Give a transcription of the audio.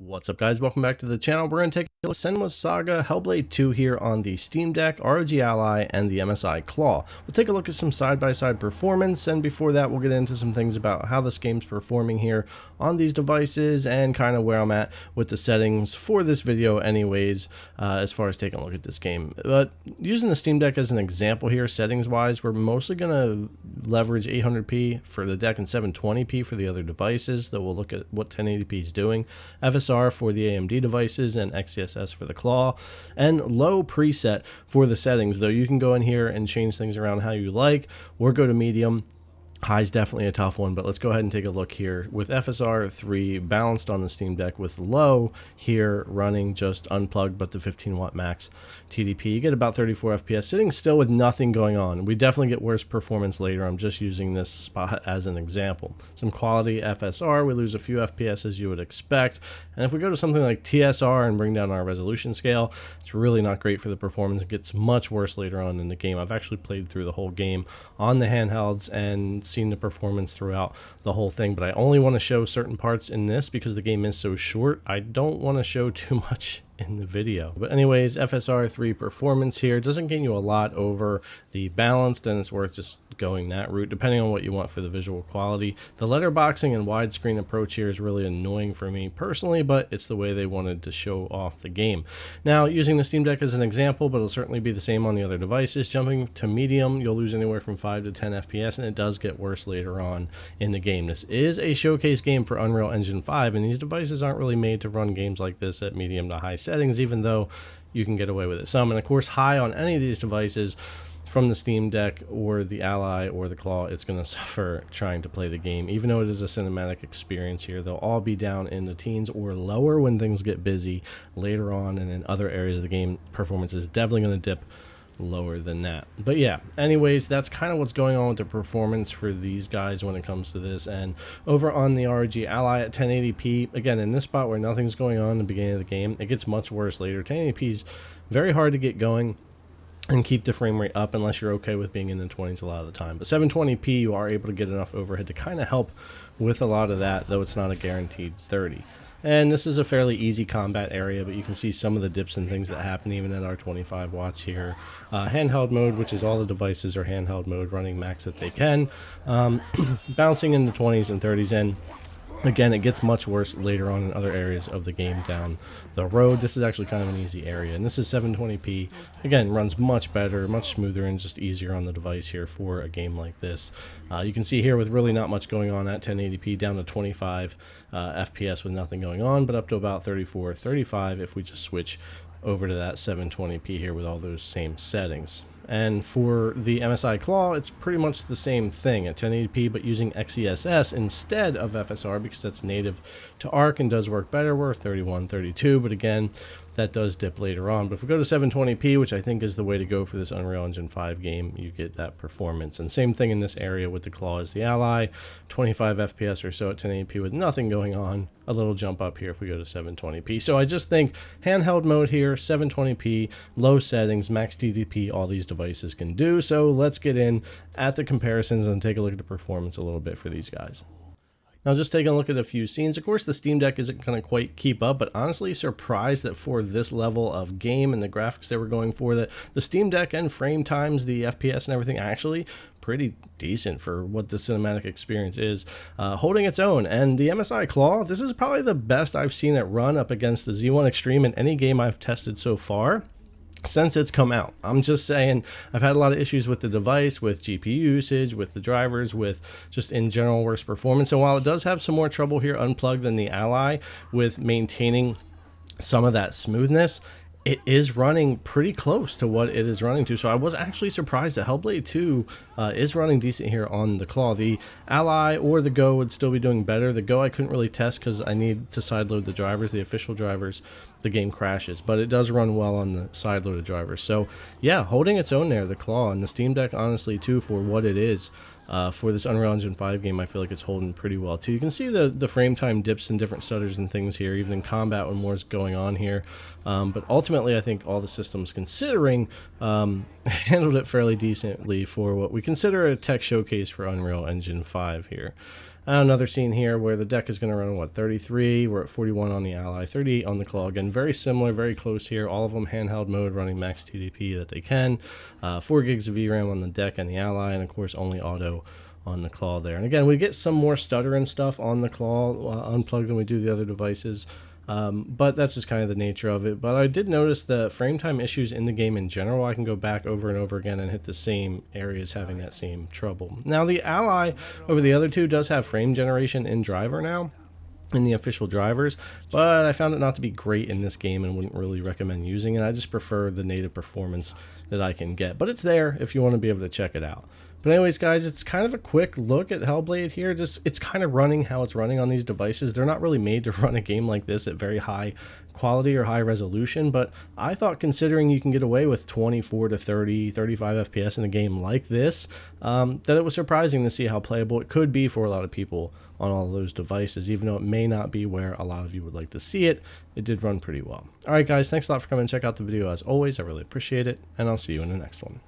What's up, guys? Welcome back to the channel. We're going to take a look at Senua Saga Hellblade 2 here on the Steam Deck, ROG Ally, and the MSI Claw. We'll take a look at some side-by-side performance, and before that we'll get into some things about how this game's performing here on these devices and kind of where I'm at with the settings for this video anyways, as far as taking a look at this game. But using the Steam Deck as an example here, settings-wise, we're mostly going to leverage 800p for the deck and 720p for the other devices, though we'll look at what 1080p is doing. FSR for the AMD devices and XeSS for the Claw, and low preset for the settings, though you can go in here and change things around how you like or go to medium. High is definitely a tough one, but let's go ahead and take a look here with FSR 3 balanced on the Steam Deck with low here running just unplugged but the 15 watt max TDP. You get about 34 FPS sitting still with nothing going on. We definitely get worse performance later. I'm just using this spot as an example. Some quality FSR, we lose a few FPS as you would expect, and if we go to something like TSR and bring down our resolution scale, it's really not great for the performance. It gets much worse later on in the game. I've actually played through the whole game on the handhelds and seen the performance throughout the whole thing, but I only want to show certain parts in this because the game is so short. I don't want to show too much in the video. But anyways, FSR 3 performance here doesn't gain you a lot over the balanced, and it's worth just going that route depending on what you want for the visual quality. The letterboxing and widescreen approach here is really annoying for me personally, but it's the way they wanted to show off the game. Now, using the Steam Deck as an example, but it'll certainly be the same on the other devices, jumping to medium, you'll lose anywhere from 5 to 10 FPS, and it does get worse later on in the game. This is a showcase game for Unreal Engine 5, and these devices aren't really made to run games like this at medium to high settings, even though you can get away with it some. And of course, high on any of these devices from the Steam Deck or the Ally or the Claw, it's going to suffer trying to play the game. Even though it is a cinematic experience here, they'll all be down in the teens or lower when things get busy later on, and in other areas of the game, performance is definitely going to dip lower than that. But yeah, anyways, that's kind of what's going on with the performance for these guys when it comes to this. And over on the ROG Ally at 1080p, again, in this spot where nothing's going on in the beginning of the game, it gets much worse later. 1080p is very hard to get going and keep the frame rate up unless you're okay with being in the 20s a lot of the time. But 720p, you are able to get enough overhead to kind of help with a lot of that, though it's not a guaranteed 30. And this is a fairly easy combat area, but you can see some of the dips and things that happen even at our 25 watts here. Handheld mode, which is all the devices are handheld mode, running max that they can. Bouncing in the 20s and 30s, and again, it gets much worse later on in other areas of the game down the road. This is actually kind of an easy area, and this is 720p. Again, runs much better, much smoother, and just easier on the device here for a game like this. You can see here with really not much going on at 1080p, down to 25 FPS with nothing going on, but up to about 34, 35 if we just switch over to that 720p here with all those same settings. And for the MSI Claw, it's pretty much the same thing at 1080p, but using XeSS instead of FSR because that's native to ARC and does work better. We're 31, 32, but again, that does dip later on. But if we go to 720p, which I think is the way to go for this Unreal Engine 5 game, you get that performance. And same thing in this area with the Claw as the Ally, 25 FPS or so at 1080p with nothing going on. A little jump up here if we go to 720p. So I just think handheld mode here, 720p, low settings, max TDP, all these devices can do. So let's get in at the comparisons and take a look at the performance a little bit for these guys. Now, just taking a look at a few scenes. Of course, the Steam Deck isn't going to quite keep up, but honestly surprised that for this level of game and the graphics they were going for, that the Steam Deck and frame times, the FPS and everything, actually pretty decent for what the cinematic experience is, holding its own. And the MSI Claw, this is probably the best I've seen it run up against the Z1 Extreme in any game I've tested so far since it's come out. I'm just saying, I've had a lot of issues with the device, with GPU usage, with the drivers, with just in general worse performance. And while it does have some more trouble here unplugged than the Ally with maintaining some of that smoothness, it is running pretty close to what it is running to. So I was actually surprised that Hellblade 2 is running decent here on the Claw. The Ally or the Go would still be doing better. The Go I couldn't really test because I need to sideload the drivers, the official drivers. The game crashes, but it does run well on the sideloaded drivers. So yeah, holding its own there, the Claw, and the Steam Deck honestly too, for what it is. For this Unreal Engine 5 game, I feel like it's holding pretty well too. You can see the frame time dips and different stutters and things here, even in combat when more is going on here. But ultimately, I think all the systems considering handled it fairly decently for what we consider a tech showcase for Unreal Engine 5 here. Another scene here where the deck is going to run, what, 33, we're at 41 on the Ally, 38 on the Claw. Again, very similar, very close here, all of them handheld mode, running max TDP that they can, 4 gigs of VRAM on the deck and the Ally, and of course only auto on the Claw there. And again, we get some more stutter and stuff on the Claw unplugged than we do the other devices. But that's just kind of the nature of it. But I did notice the frame time issues in the game in general. I can go back over and over again and hit the same areas having that same trouble. Now the Ally over the other two does have frame generation in driver now, in the official drivers, but I found it not to be great in this game and wouldn't really recommend using it. I just prefer the native performance that I can get, but it's there if you want to be able to check it out. But anyways, guys, it's kind of a quick look at Hellblade here. It's kind of running how it's running on these devices. They're not really made to run a game like this at very high quality or high resolution, but I thought, considering you can get away with 24 to 30, 35 FPS in a game like this, that it was surprising to see how playable it could be for a lot of people on all of those devices. Even though it may not be where a lot of you would like to see it, it did run pretty well. All right, guys, thanks a lot for coming and check out the video as always. I really appreciate it, and I'll see you in the next one.